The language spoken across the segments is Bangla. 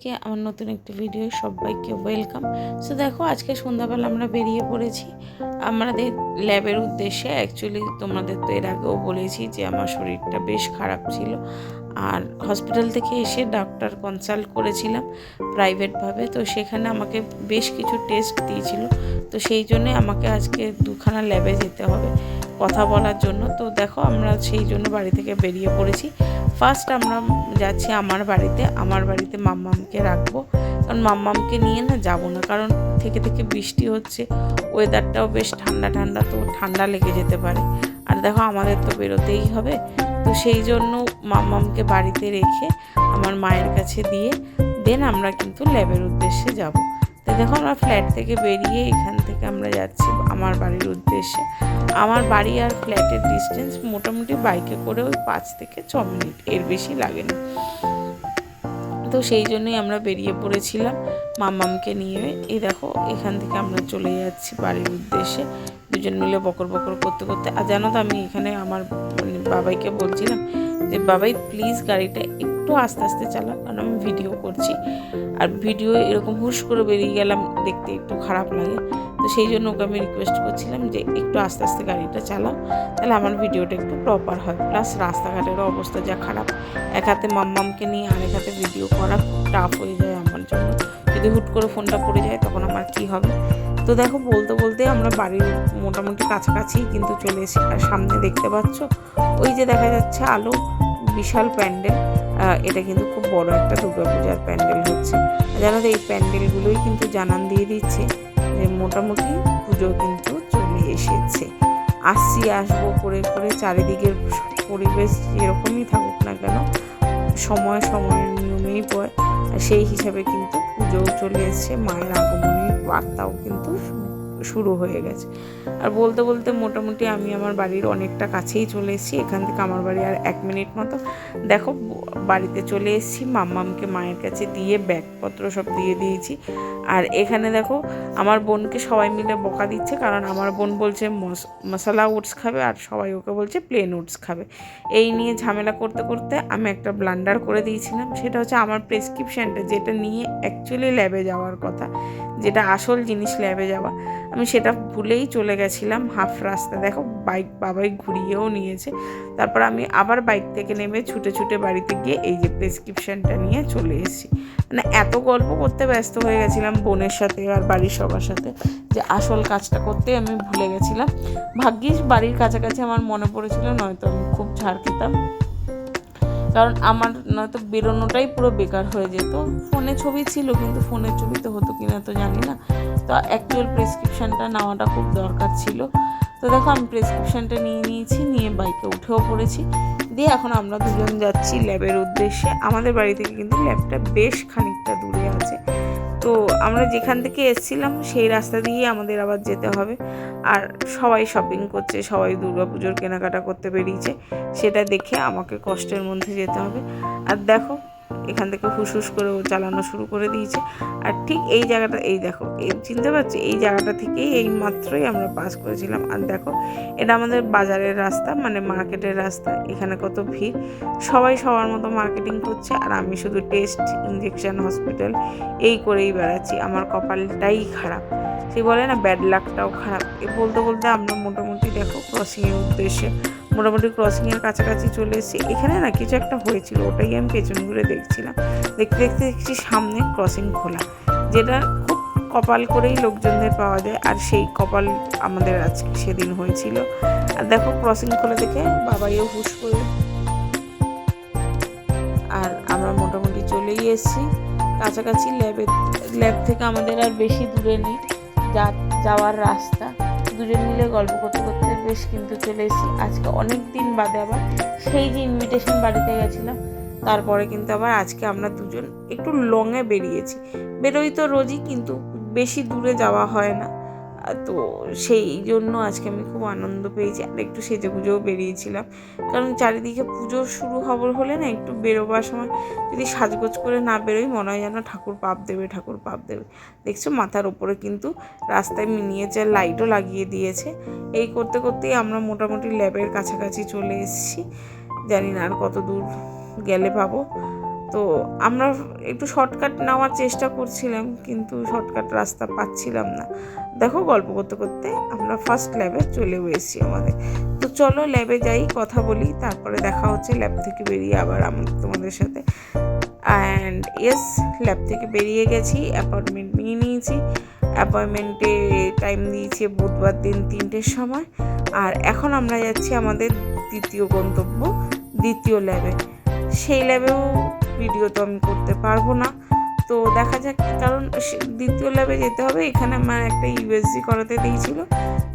থেকে আমার নতুন একটি ভিডিও সবাইকে ওয়েলকাম। সো দেখো আজকে সন্ধ্যাবেলা আমরা বেরিয়ে পড়েছি আমাদের ল্যাবের উদ্দেশ্যে। অ্যাকচুয়ালি তোমাদের তো এর আগেও বলেছি যে আমার শরীরটা বেশ খারাপ ছিল, আর হসপিটাল থেকে এসে ডাক্তার কনসাল্ট করেছিলাম প্রাইভেটভাবে। তো সেখানে আমাকে বেশ কিছু টেস্ট দিয়েছিল, তো সেই জন্যে আমাকে আজকে দুখানা ল্যাবে যেতে হবে কথা বলার জন্য। তো দেখো আমরা সেই জন্য বাড়ি থেকে বেরিয়ে পড়েছি। ফার্স্ট আমরা যাচ্ছি আমার বাড়িতে মাম্মামকে রাখবো, কারণ মাম্মামকে নিয়ে না যাবো না, কারণ থেকে থেকে বৃষ্টি হচ্ছে, ওয়েদারটাও বেশ ঠান্ডা ঠান্ডা, তো ঠান্ডা লেগে যেতে পারে। আর দেখো আমাদের তো বেরোতেই হবে, তো সেই জন্য মাম্মামকে বাড়িতে রেখে আমার মায়ের কাছে দিয়ে দেন আমরা কিন্তু ল্যাবের উদ্দেশ্যে যাব। তো দেখো আমরা ফ্ল্যাট থেকে বেরিয়ে এখান থেকে আমরা যাচ্ছি আমার বাড়ির উদ্দেশ্যে। আমার বাড়ি আর ফ্ল্যাটের ডিস্টেন্স মোটামুটি বাইকে করে ওই 5 থেকে 6 মিনিট, এর বেশি লাগে না। তো সেই জন্যই আমরা বেরিয়ে পড়েছিলাম মাম্মামকে নিয়ে। এই দেখো এখান থেকে আমরা চলে যাচ্ছি বাড়ির উদ্দেশ্যে, দুজন মিলে বকর বকর করতে করতে। আর জানো তো আমি এখানে আমার বাবাইকে বলছিলাম যে বাবাই প্লিজ গাড়িটা একটু আস্তে আস্তে চালাও, কারণ আমি ভিডিও করছি, আর ভিডিও এরকম হুশ করে বেরিয়ে গেলাম দেখতে একটু খারাপ লাগে। তো সেই জন্য ওকে আমি রিকোয়েস্ট করছিলাম যে একটু আস্তে আস্তে গাড়িটা চালাও, তাহলে আমার ভিডিওটা একটু প্রপার হয়। প্লাস রাস্তাঘাটেরও অবস্থা যা খারাপ, এক হাতে মাম্মামকে নিয়ে আরেক হাতে ভিডিও করা খুব টাফ হয়ে যায় আমার জন্য। যদি হুট করে ফোনটা পড়ে যায় তখন আমার কি হবে। তো দেখো বলতে বলতে আমরা বাড়ির মোটামুটি কাছাকাছি কিন্তু চলে এসেছি। আর সামনে দেখতে পাচ্ছ ওই যে দেখা যাচ্ছে আলো, বিশাল প্যান্ডেল। এটা কিন্তু খুব বড় একটা দুর্গাপূজার প্যান্ডেল হচ্ছে। জানো তো এই প্যান্ডেলগুলোই কিন্তু জানান দিয়ে দিচ্ছে যে মোটামুটি পুজো কিন্তু চলে এসেছে। আসবো করে করে চারিদিকের পরিবেশ যেরকমই থাকুক না কেন, সময়ের নিয়মেই পড়ে, সেই হিসাবে কিন্তু পুজোও চলে এসেছে, মায়ের আগমনের বার্তাও কিন্তু শুরু হয়ে গেছে। আর বলতে বলতে মোটামুটি আমি আমার বাড়ির অনেকটা কাছেই চলে এসেছি। এখান থেকে আমার বাড়ি আর 1 মিনিট মতো। দেখো বাড়িতে চলে এসেছি, মাম্মামকে মায়ের কাছে দিয়ে ব্যাগপত্র সব দিয়ে দিয়েছি। আর এখানে দেখো আমার বোনকে সবাই মিলে বকা দিচ্ছে, কারণ আমার বোন বলছে মশলা ওটস খাবে আর সবাই ওকে বলছে প্লেন ওটস খাবে। এই নিয়ে ঝামেলা করতে করতে আমি একটা ব্লান্ডার করে দিয়েছিলাম। সেটা হচ্ছে আমার প্রেসক্রিপশানটা, যেটা নিয়ে অ্যাকচুয়ালি ল্যাবে যাওয়ার কথা, যেটা আসল জিনিস ল্যাবে যাওয়া, আমি সেটা ভুলেই চলে গেছিলাম হাফ রাস্তা। দেখো বাবাই ঘুরিয়েও নিয়েছে। তারপর আমি আবার বাইক থেকে নেমে ছুটে ছুটে বাড়িতে গিয়ে এই যে প্রেসক্রিপশানটা নিয়ে চলে এসেছি। মানে এত গল্প করতে ব্যস্ত হয়ে গেছিলাম বোনের সাথে আর বাড়ির সবার সাথে, যে আসল কাজটা করতে আমি ভুলে গেছিলাম। ভাগ্যিস বাড়ির কাছাকাছি আমার মনে পড়েছিল, নয়তো আমি খুব ঝাড় খেতাম, কারণ আমার নয়তো বেরোনোটাই পুরো বেকার হয়ে যেত। ফোনে ছবি ছিল, কিন্তু ফোনের ছবিতে হতো কিনা তো জানি না। তো অ্যাকচুয়াল প্রেসক্রিপশানটা নেওয়াটা খুব দরকার ছিল। তো দেখো আমি প্রেসক্রিপশানটা নিয়েছি, নিয়ে বাইকে উঠেও পড়েছি। দিয়ে এখন আমরা দুজন যাচ্ছি ল্যাবের উদ্দেশ্যে। আমাদের বাড়ি থেকে কিন্তু ল্যাবটা বেশ খানিকটা দূরে আছে। তো আমরা যেখান থেকে এসেছিলাম সেই রাস্তা দিয়ে আমাদের আবার যেতে হবে। আর সবাই শপিং করছে, সবাই দুর্গাপুজোর কেনাকাটা করতে বেরিয়েছে, সেটা দেখে আমাকে কষ্টের মধ্যে যেতে হবে। আর দেখো এখান থেকে হুস করে ও চালানো শুরু করে দিয়েছে। আর ঠিক এই জায়গাটা, এই দেখো এই চিনতে পারছি, এই জায়গাটা থেকেই এই মাত্রই আমরা পাস করেছিলাম। আর দেখো এটা আমাদের বাজারের রাস্তা, মানে মার্কেটের রাস্তা। এখানে কত ভিড়, সবাই সবার মতো মার্কেটিং করছে, আর আমি শুধু টেস্ট, ইঞ্জেকশন, হসপিটাল এই করেই বেড়াচ্ছি। আমার কপালটাই খারাপ, সে বলে না ব্যাড লাকটাও খারাপ। বলতে বলতে আমরা মোটামুটি দেখো ক্রসিংয়ের উদ্দেশ্যে, মোটামুটি ক্রসিংয়ের কাছাকাছি চলে এসেছি। এখানে না কিছু একটা হয়েছিল, ওটাই আমি পেছন ঘুরে দেখছিলাম। দেখতে দেখতে দেখছি সামনে ক্রসিং খোলা, যেটা খুব কপাল করেই লোকজনদের পাওয়া যায়, আর সেই কপাল আমাদের আজকে সেদিন হয়েছিল। আর দেখো ক্রসিং খোলা দেখে বাবাইও হুশ করে, আর আমরা মোটামুটি চলেই এসেছি কাছাকাছি। ল্যাব থেকে আমাদের আর বেশি দূরে নেই যাওয়ার রাস্তা। দুজন মিলে গল্প করতে করতে বেশ কিন্তু চলে এসেছি। আজকে অনেক দিন বাদে আবার সেই যে ইনভিটেশন বাড়িতে গেছিলাম, তারপরে কিন্তু আবার আজকে আমরা দুজন একটু লংয়ে বেরিয়েছি। বেরোই তো রোজই, কিন্তু বেশি দূরে যাওয়া হয় না, তো সেই জন্য আজকে আমি খুব আনন্দ পেয়েছি। আর একটু সেজেগুজেও বেরিয়েছিলাম, কারণ চারিদিকে পুজো শুরু হলে না একটু বেরোবার সময় যদি সাজগোজ করে না বেরোই, মনে হয় যেন ঠাকুর পাপ দেবে। দেখছো মাথার ওপরে কিন্তু রাস্তায় মিনিয়েচার লাইটও লাগিয়ে দিয়েছে। এই করতে করতেই আমরা মোটামুটি ল্যাবের কাছাকাছি চলে এসেছি। জানি না আর কত দূর গেলে পাবো। তো আমরা একটু শর্টকাট নেওয়ার চেষ্টা করছিলাম, কিন্তু শর্টকাট রাস্তা পাচ্ছিলাম না। দেখো গল্প করতে করতে আমরা ফার্স্ট ল্যাবে চলেও এসেছি আমাদের। তো চলো ল্যাবে যাই, কথা বলি, তারপরে দেখা হচ্ছে ল্যাব থেকে বেরিয়ে আবার তোমাদের সাথে। অ্যান্ড ইয়েস, ল্যাব থেকে বেরিয়ে গেছি, অ্যাপয়েন্টমেন্ট নিয়ে নিয়েছি। অ্যাপয়েন্টমেন্টে টাইম দিয়েছি বুধবার দিন 3টের সময়। আর এখন আমরা যাচ্ছি আমাদের দ্বিতীয় গন্তব্য, দ্বিতীয় ল্যাবে। সেই ল্যাবেও ভিডিও তো আমি করতে পারবো না, তো দেখা যাক, কারণ দ্বিতীয় ল্যাবে যেতে হবে। এখানে আমার একটা ইউএসজি করাতে দিয়েছিল,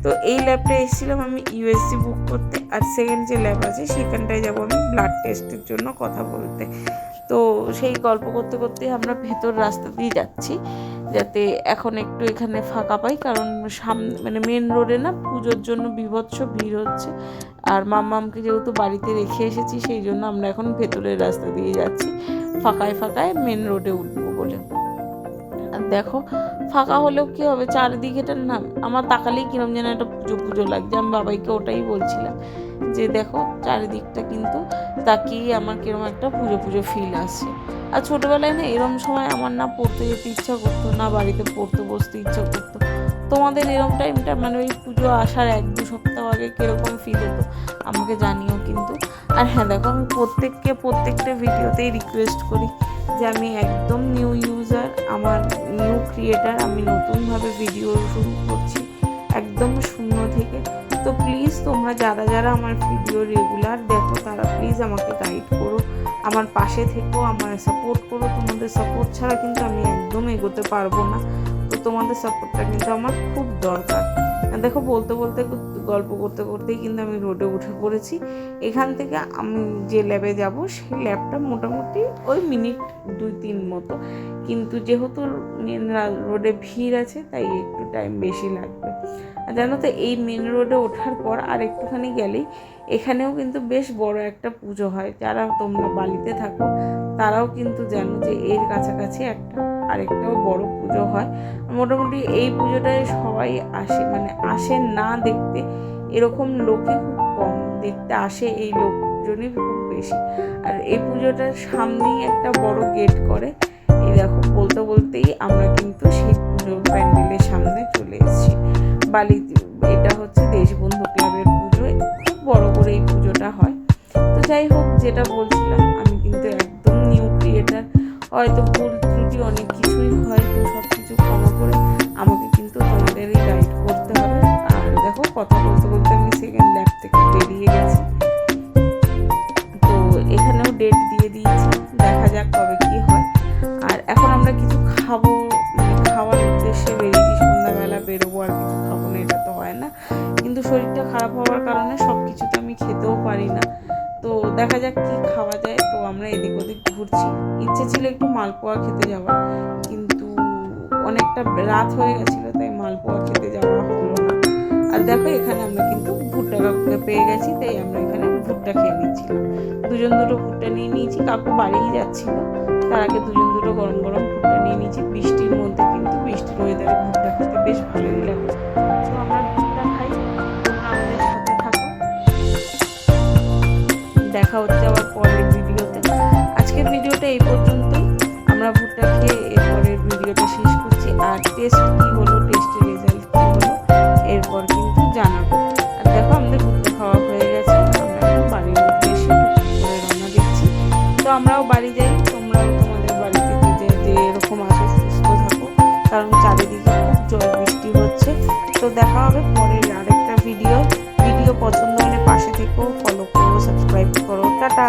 তো এই ল্যাবটা এসেছিলাম আমি ইউএসজি বুক করতে। আর সেকেন্ড যে ল্যাব আছে সেখানটায় যাবো আমি ব্লাড টেস্টের জন্য কথা বলতে। তো সেই গল্প করতে করতে আমরা ভেতর রাস্তা দিয়ে যাচ্ছি, যাতে এখন একটু এখানে ফাঁকা পাই, কারণ সামনে মানে মেন রোডে না পুজোর জন্য বীভৎস ভিড় হচ্ছে। আর মাম্মামকে যেহেতু বাড়িতে রেখে এসেছি, সেই জন্য আমরা এখন ভেতরের রাস্তা দিয়ে যাচ্ছি, ফাঁকায় ফাঁকায় মেন রোডে উঠবো বলে। আর দেখো ফাঁকা হলেও কী হবে, চারিদিকেটার না আমার তাকালেই কিরম যেন একটা পুজো পুজো লাগছে। আমি বাবাইকে ওটাই বলছিলাম যে দেখো চারিদিকটা কিন্তু তাকিয়ে আমার কিরম একটা পুজো পুজো ফিল আসছে। আর ছোটোবেলায় না এরম সময় আমার না পড়তে যেতে ইচ্ছা করতো না, বাড়িতে পড়তে বসতে ইচ্ছা করতো। তোমাদের এরম টাইমটা মানে ওই পুজো আসার 1-2 সপ্তাহ আগে কীরকম ফিল হতো আমাকে জানিও কিন্তু। আর হ্যাঁ দেখো, আমি প্রত্যেকটা ভিডিওতেই রিকোয়েস্ট করি যে আমি একদম নিউ ইউজার, আমার নিউ ক্রিয়েটার, আমি নতুনভাবে ভিডিও শুরু করছি একদম শূন্য থেকে। তো প্লিজ তোমরা যারা আমার ভিডিও রেগুলার দেখো তারা প্লিজ আমাকে গাইড করো, আমার পাশে থেকো, আমার সাপোর্ট করো। তোমাদের সাপোর্ট ছাড়া কিন্তু আমি একদম এগোতে পারবো না, তো তোমাদের সাপোর্টটা কিন্তু আমার খুব দরকার। দেখো বলতে বলতে গল্প করতে করতেই কিন্তু আমি রোডে উঠে পড়েছি। এখান থেকে আমি যে ল্যাবে যাব সেই ল্যাবটা মোটামুটি ওই মিনিট 2-3 মতো, কিন্তু যেহেতু মেন রোডে ভিড় আছে তাই একটু টাইম বেশি লাগবে। আর জানো তো এই মেন রোডে ওঠার পর আর একটুখানি গেলেই এখানেও কিন্তু বেশ বড় একটা পুজো হয়। যারা তোমরা বালিতে থাকো তারাও কিন্তু জানো যে এর কাছাকাছি আরেকটাও বড় পুজো হয়। মোটামুটি এই পুজোটায় সবাই আসে, মানে আসে না দেখতে, এরকম লোকই খুব কম, দেখতে আসে এই লোকজনই খুব বেশি। আর এই পুজোটার সামনেই একটা বড় গেট করে। এই দেখো বলতে বলতেই আমরা কিন্তু সেই পুজো প্যান্ডেলের সামনে চলে এসেছি। এটা হচ্ছে দেশবন্ধু ক্লাবের পুজো, খুব বড় করে এই পুজোটা হয়। তো যাই হোক, যেটা বলছিলাম, আমি কিন্তু একদম নিউ ক্রিয়েটার, হয়তো ভুল ত্রুটি অনেক কিছুই হয়, তো সব কিছু ক্ষমা করে আমাকে কিন্তু তোমাদেরই গাইড করতে হবে। আর দেখো কথা বলতে বলতে আমি সেকেন্ড ল্যাব থেকে বেরিয়ে গেছি, তো এখানেও ডেট দিয়ে দিয়েছি, দেখা যাক কবে কি হয়। আর এখন আমরা কিছু খাবো, মানে খাওয়ার উদ্দেশ্যে বেরিয়েছি, সন্ধ্যাবেলা বেরোবো আর কিছু খাবো না এটা তো হয় না, কিন্তু শরীরটা খারাপ হওয়ার কারণে সব কিছু তো আমি খেতেও পারি না। তো দেখা যাক কি খাওয়া যায়। তো আমরা এদিক ওদিক ঘুরছি, ইচ্ছে ছিল একটু মালপোয়া খেতে যাওয়ার, কিন্তু অনেকটা রাত হয়ে গেছিলো তাই মালপোয়া খেতে যাওয়া হলো না। আর দেখো এখানে আমরা কিন্তু ভুট্টা কাকুকে পেয়ে গেছি, তাই আমরা এখানে ভুট্টা খেয়ে নিচ্ছিলাম। 2 ভুট্টা নিয়ে নিয়েছি, কাকু বাড়িই যাচ্ছিল, তার আগে 2 গরম গরম ভুট্টা নিয়ে নিয়েছি। বৃষ্টির মধ্যে কিন্তু বৃষ্টির ওয়েদারে ভুট্টা খেতে বেশ ভালোই লাগে। তো আমরা ভুট্টা খাই, তোমরা আমাদের সাথে থাকো। দেখা হচ্ছে আবার পরের ভিডিওতে। আজকের ভিডিওটা এই পর্যন্তই, আমরা ভুট্টা খেয়ে এরপরের ভিডিওটা শেষ করছি। আর টেস্ট কী হলো, টেস্টের রেজাল্ট কী হলো এরপর কিন্তু জানাবো। আর দেখো আমাদের ভুট্টা খাওয়া হয়ে গেছে, আমরা এখন বাড়ির উদ্দেশ্যে করে রওনা দিচ্ছি। তো আমরাও বাড়ি যাই, তোমরাও তোমাদের বাড়িতে যে এরকম আসে সুস্থ থাকো, কারণ চারিদিকে খুব জল বৃষ্টি হচ্ছে। তো দেখা হবে পরের আরেকটা ভিডিও পছন্দ হলে পাশে থেকো, ফলো করো, সাবস্ক্রাইব করো। টাটা।